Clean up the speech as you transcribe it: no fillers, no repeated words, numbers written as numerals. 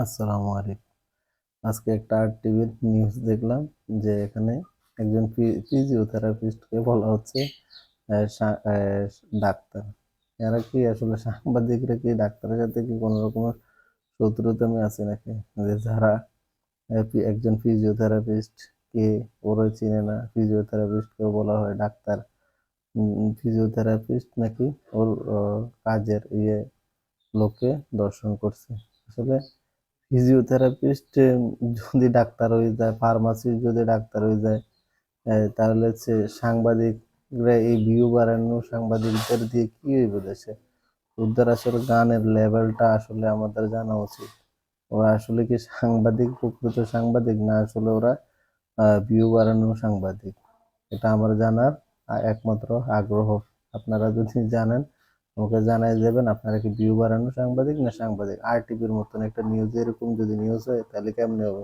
আসসালামু আলাইকুম। আজকে একটা আর টিভির নিউজ দেখলাম যে এখানে একজন ফিজিওথেরাপিস্টকে বলা হচ্ছে ডাক্তার। এরা কি আসলে সাংবাদিকরা কি ডাক্তারের সাথে কি কোনো রকমের শত্রুতামি আছে নাকি? যে যারা একজন ফিজিওথেরাপিস্ট কে ওরা চিনে না, ফিজিওথেরাপিস্টকেও বলা হয় ডাক্তার। ফিজিওথেরাপিস্ট নাকি ওর কাজের লোককে দর্শন করছে। আসলে ফিজিওথেরাপিস্ট যদি ডাক্তার হয়ে যায়, ফার্মাসিস্ট যদি ডাক্তার হয়ে যায়, তাহলে হচ্ছে সাংবাদিকরা এই ভিউ বাড়ানো সাংবাদিকদের দিয়ে কি হইবে দেশে? ওদের আসলে গানের লেভেলটা আসলে আমাদের জানা উচিত। ওরা আসলে কি সাংবাদিক, প্রকৃত সাংবাদিক, না আসলে ওরা ভিউ বাড়ানো সাংবাদিক? এটা আমার জানার একমাত্র আগ্রহ। আপনারা যদি জানেন আমাকে জানাই দেবেন, আপনারা কি ভিউ বাড়ানো সাংবাদিক না সাংবাদিক? আর টিভির মতন একটা নিউজ এরকম যদি নিউজ হয় তাহলে কেমনে হবে?